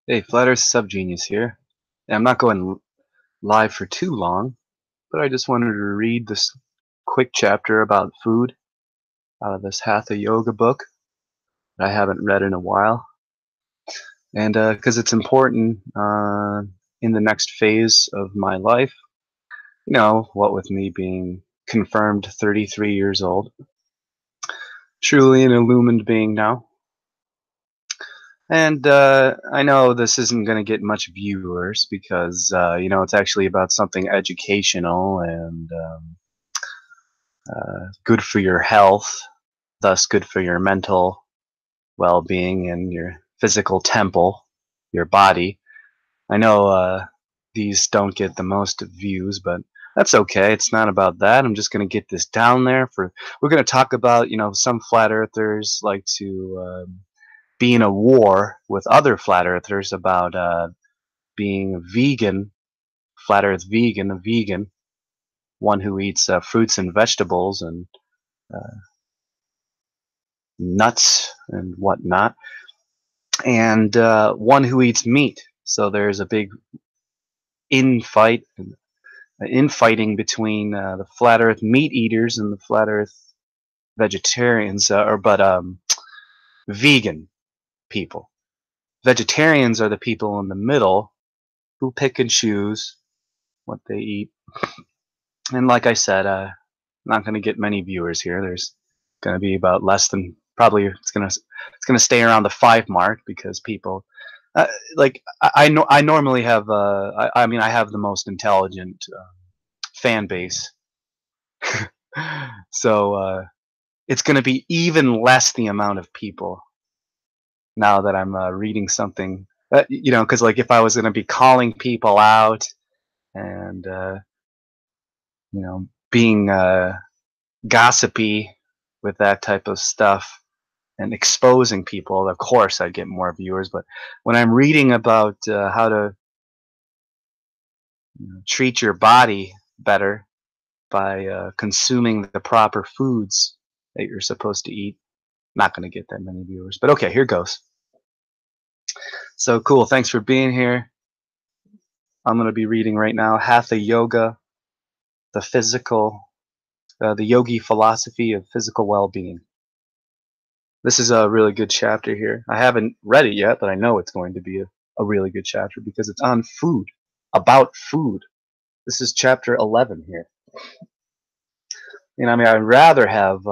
Hey, Flat Earth Subgenius here. And I'm not going live for too long, but I just wanted to read this quick chapter about food out of this Hatha Yoga book that I haven't read in a while. And because it's important in the next phase of my life, what with me being confirmed 33 years old, truly an illumined being now. And I know this isn't going to get much viewers because, it's actually about something educational and good for your health, thus good for your mental well-being and your physical temple, your body. I know these don't get the most views, but that's okay. It's not about that. I'm just going to get this down there. We're going to talk about, some flat earthers like to be in a war with other flat earthers about being a vegan, flat earth vegan, a vegan, one who eats fruits and vegetables and uh, nuts and whatnot, and one who eats meat. So there's a big infighting between the flat earth meat eaters and the flat earth vegetarians, vegan people. Vegetarians are the people in the middle who pick and choose what they eat. And like I said, not going to get many viewers here. There's going to be about less than probably it's gonna stay around the 5 mark because people I normally have I mean I have the most intelligent fan base, so it's going to be even less the amount of people now that I'm reading something because like if I was going to be calling people out and being gossipy with that type of stuff and exposing people, of course I'd get more viewers. But when I'm reading about how to treat your body better by consuming the proper foods that you're supposed to eat, not going to get that many viewers. But okay, here goes. So cool. Thanks for being here. I'm going to be reading right now Hatha Yoga, the Yogi philosophy of physical well-being. This is a really good chapter here. I haven't read it yet, but I know it's going to be a really good chapter because it's on food, about food. This is chapter 11 here. I mean, I'd rather have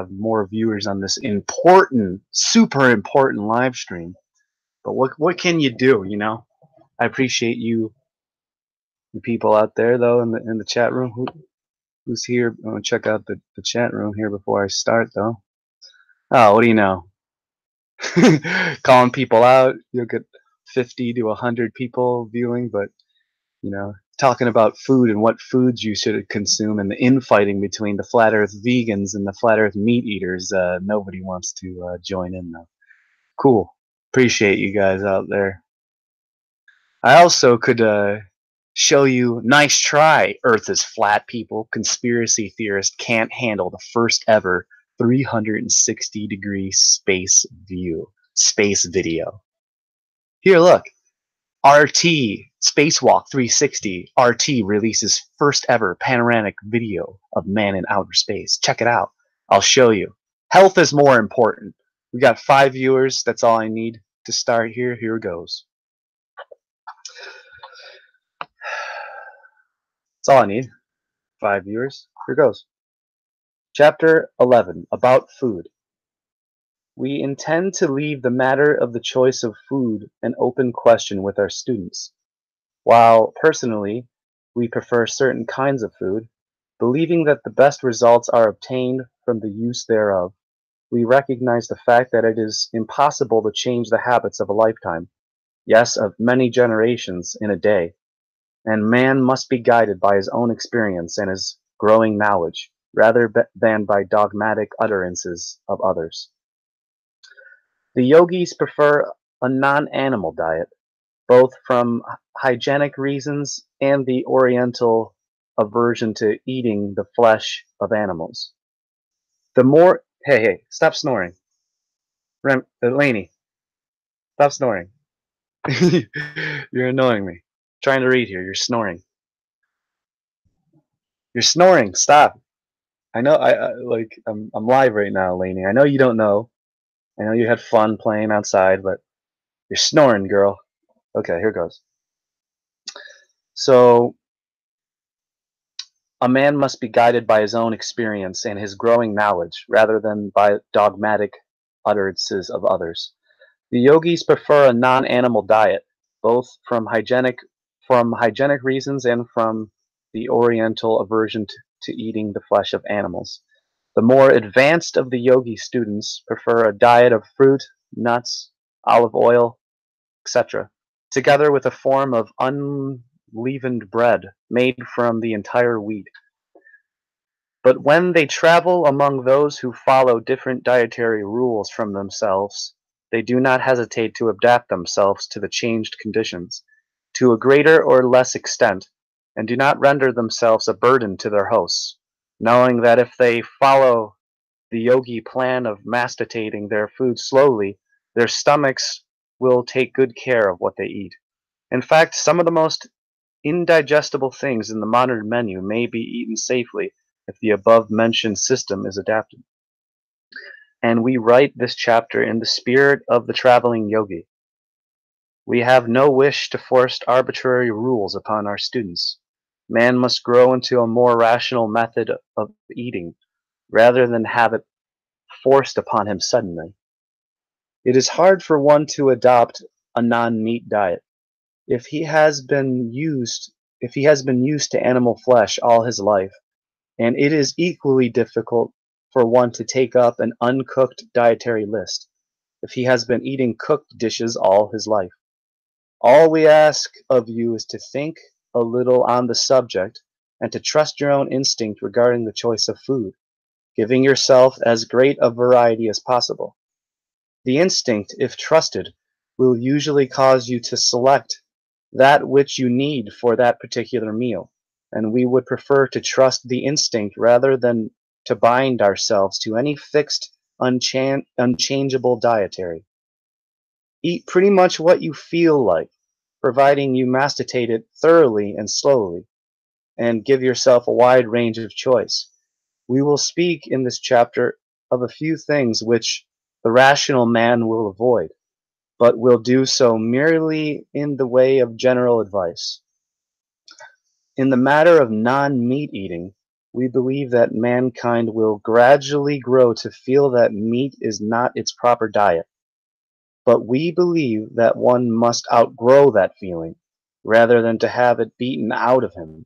more viewers on this important, super important live stream. But what can you do? I appreciate you people out there though in the chat room. Who's here? I'm gonna check out the chat room here before I start though. Oh, what do you know? Calling people out, you'll get 50 to 100 people viewing, but talking about food and what foods you should consume and the infighting between the flat earth vegans and the flat earth meat eaters, nobody wants to join in though. Cool. Appreciate you guys out there. I also could show you, nice try, Earth is flat people. Conspiracy theorists can't handle the first ever 360-degree space video. Here, look. RT, Spacewalk 360, RT releases first ever panoramic video of man in outer space. Check it out. I'll show you. Health is more important. We got 5 viewers. That's all I need to start here. Here goes. That's all I need. 5 viewers. Here goes. Chapter 11, about food. We intend to leave the matter of the choice of food an open question with our students. While, personally, we prefer certain kinds of food, believing that the best results are obtained from the use thereof, we recognize the fact that it is impossible to change the habits of a lifetime, yes, of many generations in a day, and man must be guided by his own experience and his growing knowledge, rather than by dogmatic utterances of others. The yogis prefer a non-animal diet, both from hygienic reasons and the Oriental aversion to eating the flesh of animals. Hey, stop snoring. Laney, stop snoring. You're annoying me. Trying to read here. You're snoring. You're snoring. Stop. I know. I'm live right now, Laney. I know you don't know. I know you had fun playing outside, but you're snoring, girl. Okay, here goes. So, a man must be guided by his own experience and his growing knowledge, rather than by dogmatic utterances of others. The yogis prefer a non-animal diet, both from hygienic reasons and from the Oriental aversion to eating the flesh of animals. The more advanced of the yogi students prefer a diet of fruit, nuts, olive oil, etc., together with a form of unleavened bread made from the entire wheat. But when they travel among those who follow different dietary rules from themselves, they do not hesitate to adapt themselves to the changed conditions, to a greater or less extent, and do not render themselves a burden to their hosts, knowing that if they follow the yogi plan of masticating their food slowly, their stomachs will take good care of what they eat. In fact, some of the most indigestible things in the modern menu may be eaten safely if the above-mentioned system is adapted. And we write this chapter in the spirit of the traveling yogi. We have no wish to force arbitrary rules upon our students. Man must grow into a more rational method of eating, rather than have it forced upon him suddenly. It is hard for one to adopt a non-meat diet. If he has been used if he has been used to animal flesh all his life, and it is equally difficult for one to take up an uncooked dietary list if he has been eating cooked dishes all his life. All we ask of you is to think a little on the subject and to trust your own instinct regarding the choice of food, giving yourself as great a variety as possible. The instinct, if trusted, will usually cause you to select that which you need for that particular meal, and we would prefer to trust the instinct rather than to bind ourselves to any fixed, unchangeable dietary. Eat pretty much what you feel like, providing you masticate it thoroughly and slowly, and give yourself a wide range of choice. We will speak in this chapter of a few things which the rational man will avoid, but will do so merely in the way of general advice. In the matter of non-meat eating, we believe that mankind will gradually grow to feel that meat is not its proper diet, but we believe that one must outgrow that feeling, rather than to have it beaten out of him.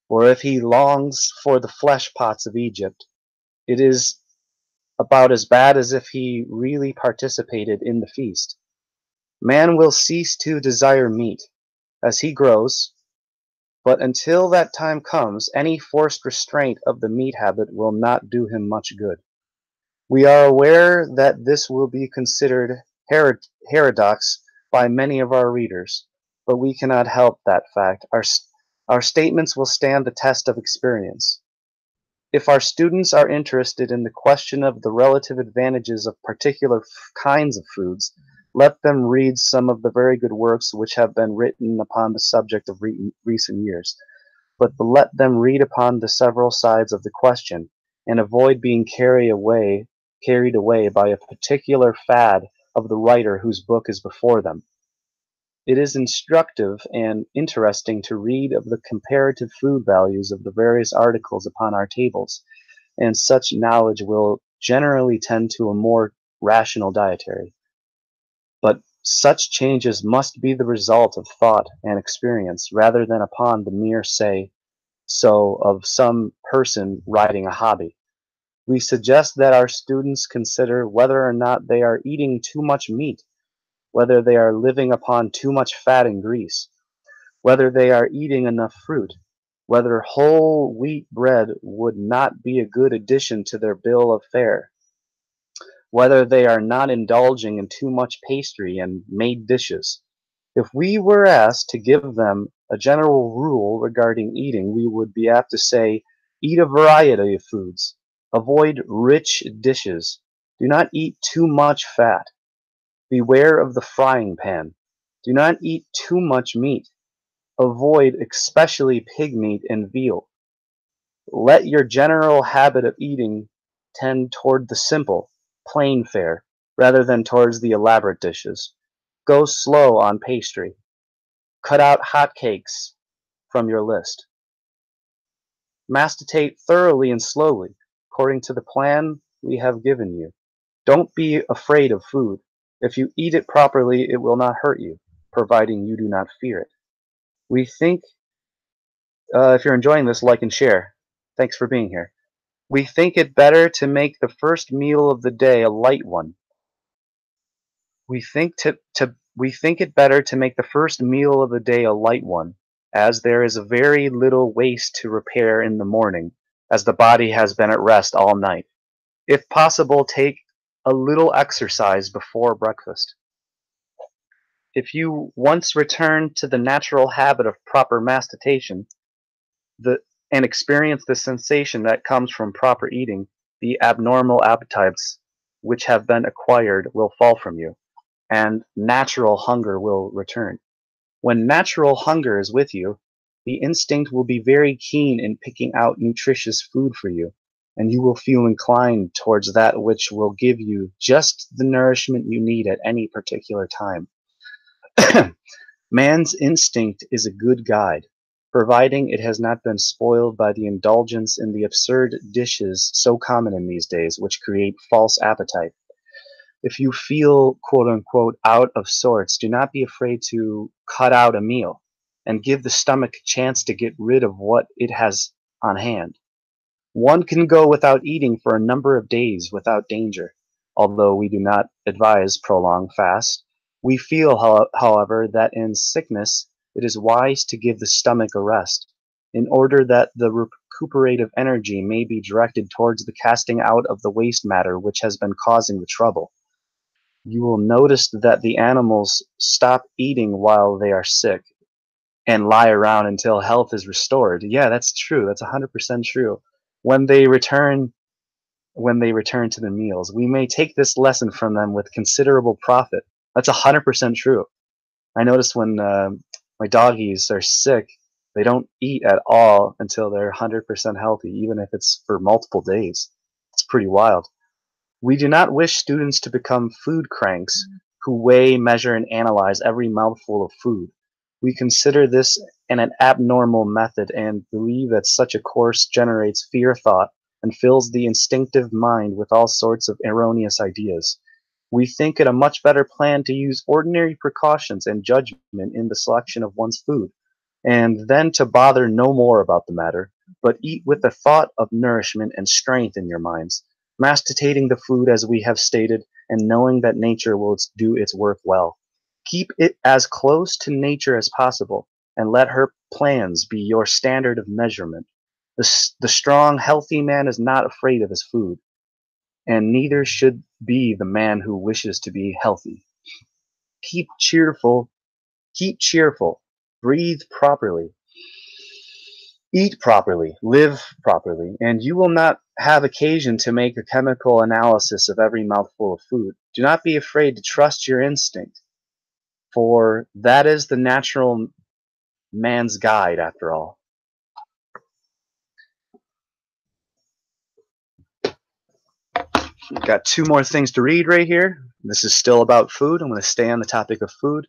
For if he longs for the flesh pots of Egypt, it is about as bad as if he really participated in the feast. Man will cease to desire meat as he grows, but until that time comes, any forced restraint of the meat habit will not do him much good. We are aware that this will be considered heterodox by many of our readers, but we cannot help that fact. Our statements will stand the test of experience. If our students are interested in the question of the relative advantages of particular kinds of foods, let them read some of the very good works which have been written upon the subject of recent years, but let them read upon the several sides of the question, and avoid being carried away by a particular fad of the writer whose book is before them. It is instructive and interesting to read of the comparative food values of the various articles upon our tables, and such knowledge will generally tend to a more rational dietary. But such changes must be the result of thought and experience, rather than upon the mere say-so of some person writing a hobby. We suggest that our students consider whether or not they are eating too much meat, whether they are living upon too much fat and grease, whether they are eating enough fruit, whether whole wheat bread would not be a good addition to their bill of fare, whether they are not indulging in too much pastry and made dishes. If we were asked to give them a general rule regarding eating, we would be apt to say, eat a variety of foods, avoid rich dishes, Do not eat too much fat. Beware of the frying pan. Do not eat too much meat. Avoid especially pig meat and veal. Let your general habit of eating tend toward the simple, plain fare, rather than towards the elaborate dishes. Go slow on pastry. Cut out hot cakes from your list. Masticate thoroughly and slowly, according to the plan we have given you. Don't be afraid of food. If you eat it properly, it will not hurt you, providing you do not fear it. We think, if you're enjoying this, like and share. Thanks for being here. We think it better to make the first meal of the day a light one. We think it better to make the first meal of the day a light one, as there is very little waste to repair in the morning, as the body has been at rest all night. If possible, take a little exercise before breakfast. If you once return to the natural habit of proper mastication, and experience the sensation that comes from proper eating, the abnormal appetites which have been acquired will fall from you, and natural hunger will return. When natural hunger is with you, the instinct will be very keen in picking out nutritious food for you, and you will feel inclined towards that which will give you just the nourishment you need at any particular time. Man's instinct is a good guide, providing it has not been spoiled by the indulgence in the absurd dishes so common in these days, which create false appetite. If you feel quote unquote out of sorts, do not be afraid to cut out a meal and give the stomach a chance to get rid of what it has on hand. One can go without eating for a number of days without danger, although we do not advise prolonged fast. We feel, however, that in sickness it is wise to give the stomach a rest, in order that the recuperative energy may be directed towards the casting out of the waste matter which has been causing the trouble. You will notice that the animals stop eating while they are sick and lie around until health is restored. Yeah, that's true. That's 100% true. When they return to the meals, we may take this lesson from them with considerable profit. That's 100% true. I notice when my doggies are sick, they don't eat at all until they're 100% healthy, even if it's for multiple days. It's pretty wild. We do not wish students to become food cranks who weigh, measure, and analyze every mouthful of food. We consider this an abnormal method and believe that such a course generates fear thought and fills the instinctive mind with all sorts of erroneous ideas. We think it a much better plan to use ordinary precautions and judgment in the selection of one's food, and then to bother no more about the matter, but eat with the thought of nourishment and strength in your minds, masticating the food as we have stated, and knowing that nature will do its work well. Keep it as close to nature as possible, and let her plans be your standard of measurement. The strong, healthy man is not afraid of his food, and neither should be the man who wishes to be healthy. Keep cheerful, keep cheerful, breathe properly, eat properly, live properly, and you will not have occasion to make a chemical analysis of every mouthful of food. Do not be afraid to trust your instinct, for that is the natural man's guide after all. Got two more things to read right here. This is still about food. I'm going to stay on the topic of food.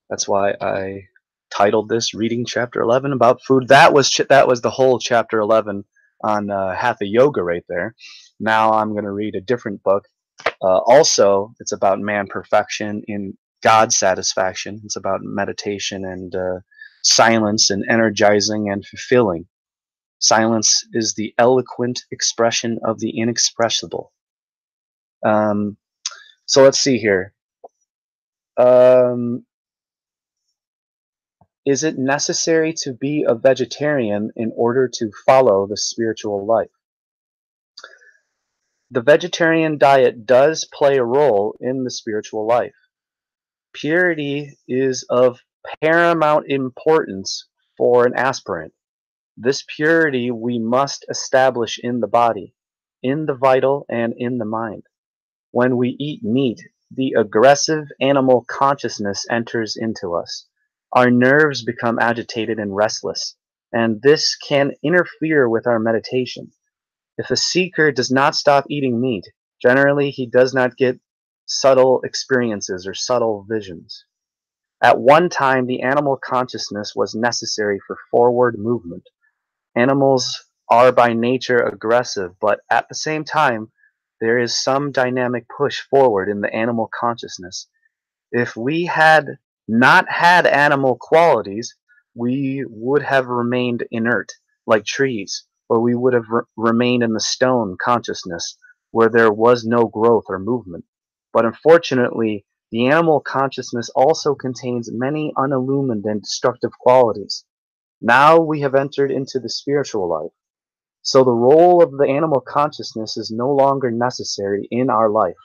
That's why I titled this reading chapter 11 about food. That was the whole chapter 11 on Hatha Yoga right there. Now I'm going to read a different book. Also, it's about man perfection in God satisfaction. It's about meditation and silence and energizing and fulfilling. Silence is the eloquent expression of the inexpressible. So let's see here. Is it necessary to be a vegetarian in order to follow the spiritual life? The vegetarian diet does play a role in the spiritual life. Purity is of paramount importance for an aspirant. This purity we must establish in the body, in the vital, and in the mind. When we eat meat, the aggressive animal consciousness enters into us. Our nerves become agitated and restless, and this can interfere with our meditation. If a seeker does not stop eating meat, generally he does not get subtle experiences or subtle visions. At one time, the animal consciousness was necessary for forward movement. Animals are by nature aggressive, but at the same time, there is some dynamic push forward in the animal consciousness. If we had not had animal qualities, we would have remained inert, like trees, or we would have remained in the stone consciousness, where there was no growth or movement. But unfortunately, the animal consciousness also contains many unillumined and destructive qualities. Now we have entered into the spiritual life, so the role of the animal consciousness is no longer necessary in our life.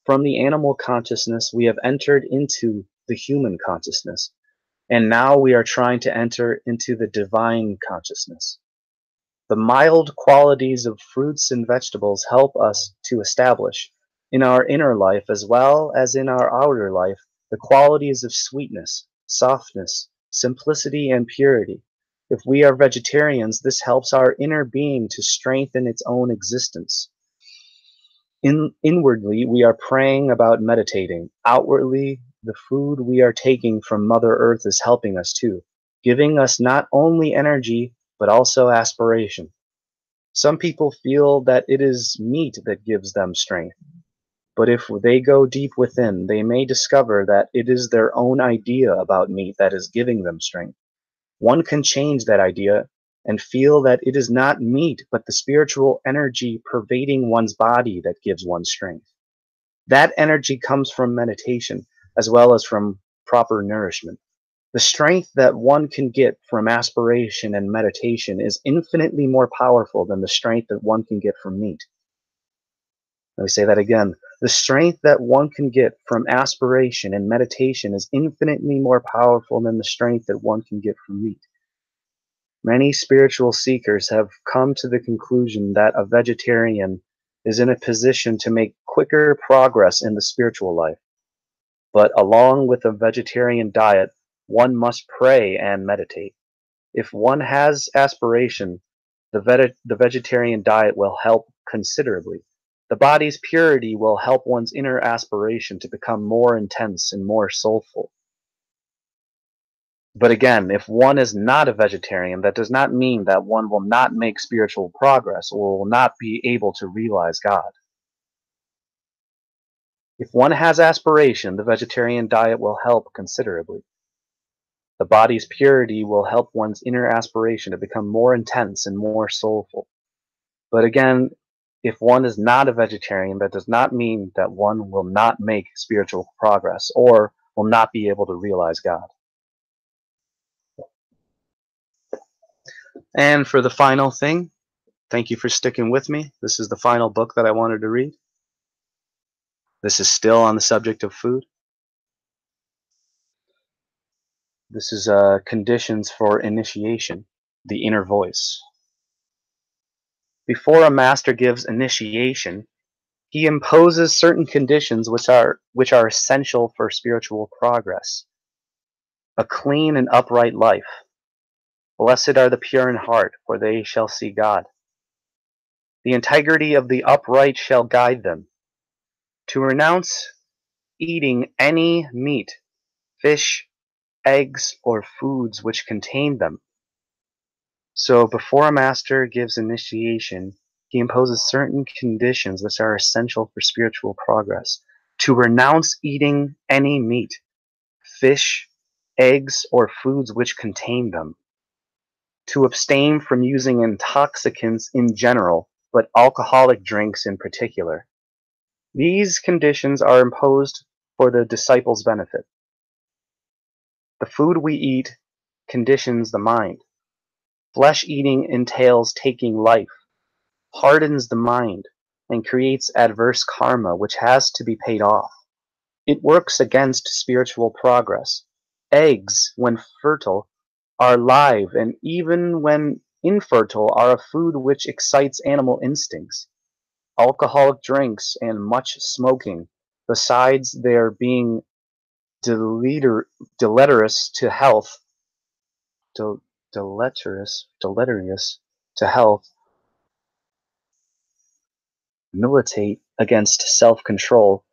From the animal consciousness, we have entered into the human consciousness, and now we are trying to enter into the divine consciousness. The mild qualities of fruits and vegetables help us to establish, in our inner life as well as in our outer life, the qualities of sweetness, softness, simplicity, and purity. If we are vegetarians, this helps our inner being to strengthen its own existence. Inwardly, we are praying about meditating. Outwardly, the food we are taking from Mother Earth is helping us too, giving us not only energy, but also aspiration. Some people feel that it is meat that gives them strength, but if they go deep within, they may discover that it is their own idea about meat that is giving them strength. One can change that idea and feel that it is not meat, but the spiritual energy pervading one's body that gives one strength. That energy comes from meditation as well as from proper nourishment. The strength that one can get from aspiration and meditation is infinitely more powerful than the strength that one can get from meat. Let me say that again. The strength that one can get from aspiration and meditation is infinitely more powerful than the strength that one can get from meat. Many spiritual seekers have come to the conclusion that a vegetarian is in a position to make quicker progress in the spiritual life. But along with a vegetarian diet, one must pray and meditate. If one has aspiration, the vegetarian diet will help considerably. The body's purity will help one's inner aspiration to become more intense and more soulful. But again, if one is not a vegetarian, that does not mean that one will not make spiritual progress or will not be able to realize God. If one has aspiration, the vegetarian diet will help considerably. The body's purity will help one's inner aspiration to become more intense and more soulful. But again, if one is not a vegetarian, that does not mean that one will not make spiritual progress or will not be able to realize God. And for the final thing, thank you for sticking with me. This is the final book that I wanted to read. This is still on the subject of food. This is Conditions for Initiation, the Inner Voice. Before a master gives initiation, he imposes certain conditions which are essential for spiritual progress. A clean and upright life. Blessed are the pure in heart, for they shall see God. The integrity of the upright shall guide them. To renounce eating any meat, fish, eggs, or foods which contain them. So before a master gives initiation, he imposes certain conditions which are essential for spiritual progress. To renounce eating any meat, fish, eggs, or foods which contain them. To abstain from using intoxicants in general, but alcoholic drinks in particular. These conditions are imposed for the disciple's benefit. The food we eat conditions the mind. Flesh eating entails taking life, hardens the mind, and creates adverse karma which has to be paid off. It works against spiritual progress. Eggs, when fertile, are live, and even when infertile, are a food which excites animal instincts. alcoholic drinks, and much smoking, besides their being deleterious to health, del- deleterious to health, militate against self-control,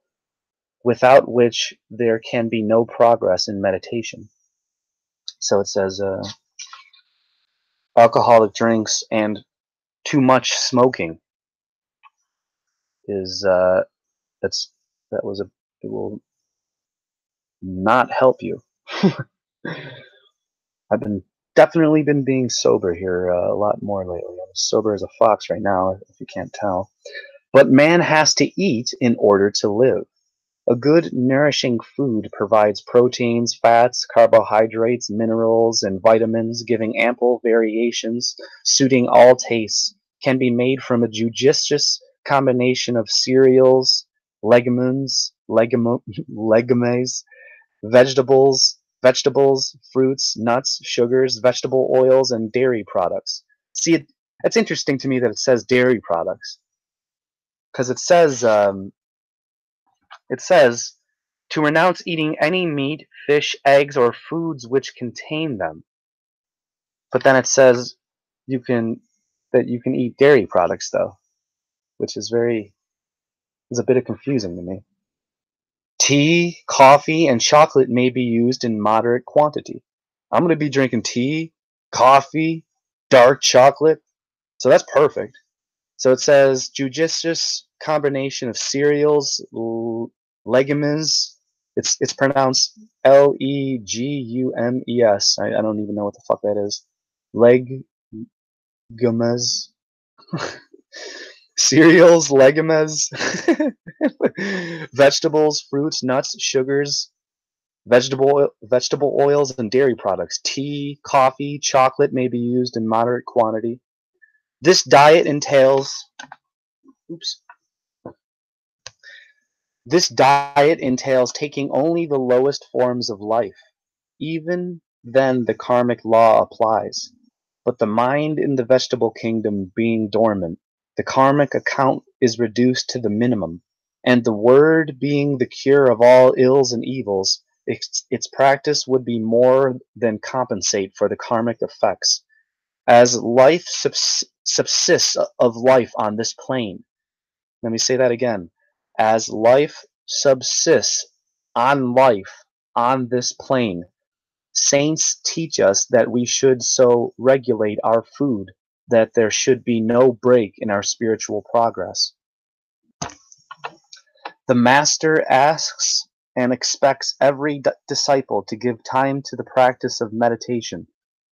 without which there can be no progress in meditation. So it says alcoholic drinks and too much smoking is that's that was a it will not help you. I've been definitely been being sober here a lot more lately. I'm as sober as a fox right now, if you can't tell. But man has to eat in order to live. A good, nourishing food provides proteins, fats, carbohydrates, minerals, and vitamins, giving ample variations, suiting all tastes, can be made from a judicious combination of cereals, legumes, vegetables, fruits, nuts, sugars, vegetable oils, and dairy products. See, it's interesting to me that it says dairy products, because it says to renounce eating any meat, fish, eggs, or foods which contain them. But then it says you can that you can eat dairy products though, which is a bit of confusing to me. Tea, coffee, and chocolate may be used in moderate quantity. I'm going to be drinking tea, coffee, dark chocolate, so that's perfect. So it says judicious combination of cereals, legumes. It's pronounced legumes. I don't even know what the fuck that is. Legumes. Cereals, legumes, vegetables, fruits, nuts, sugars, vegetable oils, and dairy products. Tea, coffee, chocolate may be used in moderate quantity. This diet entails oops. This diet entails taking only the lowest forms of life. Even then the karmic law applies. But the mind in the vegetable kingdom being dormant, the karmic account is reduced to the minimum, and the word being the cure of all ills and evils, its practice would be more than compensate for the karmic effects. As life subsists of life on this plane, let me say that again. As life subsists on life on this plane, saints teach us that we should so regulate our food that there should be no break in our spiritual progress. The Master asks and expects every disciple to give time to the practice of meditation,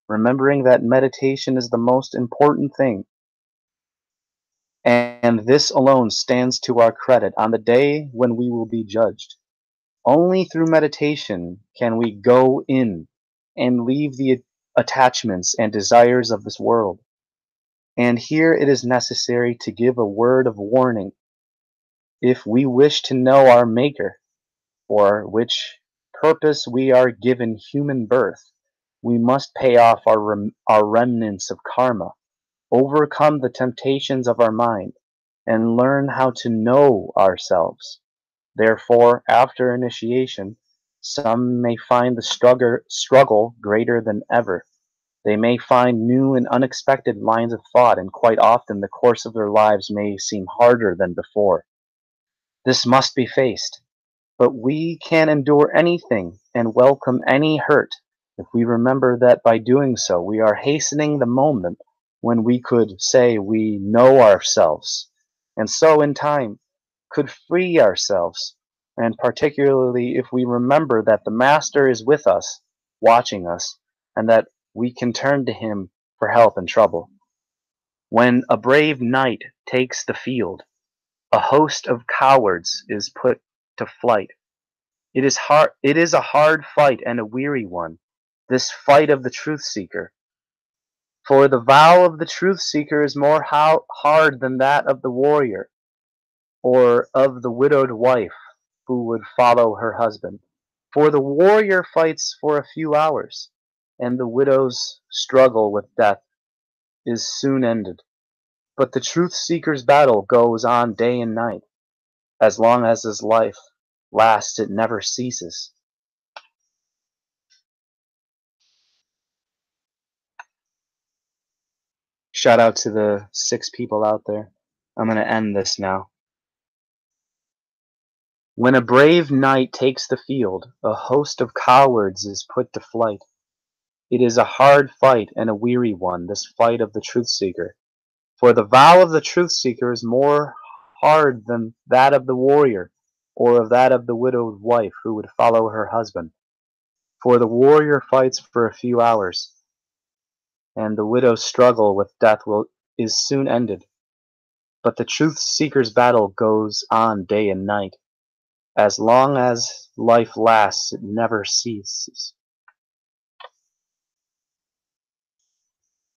remembering that meditation is the most important thing, and this alone stands to our credit on the day when we will be judged. Only through meditation can we go in and leave the attachments and desires of this world. And here it is necessary to give a word of warning. If we wish to know our Maker, for which purpose we are given human birth, we must pay off our remnants of karma, overcome the temptations of our mind, and learn how to know ourselves. Therefore, after initiation, some may find the struggle greater than ever. They may find new and unexpected lines of thought, and quite often the course of their lives may seem harder than before. This must be faced, but we can endure anything and welcome any hurt if we remember that by doing so we are hastening the moment when we could say we know ourselves, and so in time could free ourselves, and particularly if we remember that the Master is with us, watching us, and that we can turn to him for help in trouble. When a brave knight takes the field, a host of cowards is put to flight. It is a hard fight and a weary one, this fight of the truth seeker. For the vow of the truth seeker is more hard than that of the warrior, or of the widowed wife who would follow her husband. For the warrior fights for a few hours, and the widow's struggle with death is soon ended. But the truth seeker's battle goes on day and night. As long as his life lasts, it never ceases. Shout out to the 6 people out there. I'm going to end this now. When a brave knight takes the field, a host of cowards is put to flight. It is a hard fight and a weary one, this fight of the truth seeker. For the vow of the truth seeker is more hard than that of the warrior, or of that of the widowed wife who would follow her husband. For the warrior fights for a few hours, and the widow's struggle with death is soon ended. But the truth seeker's battle goes on day and night. As long as life lasts, it never ceases.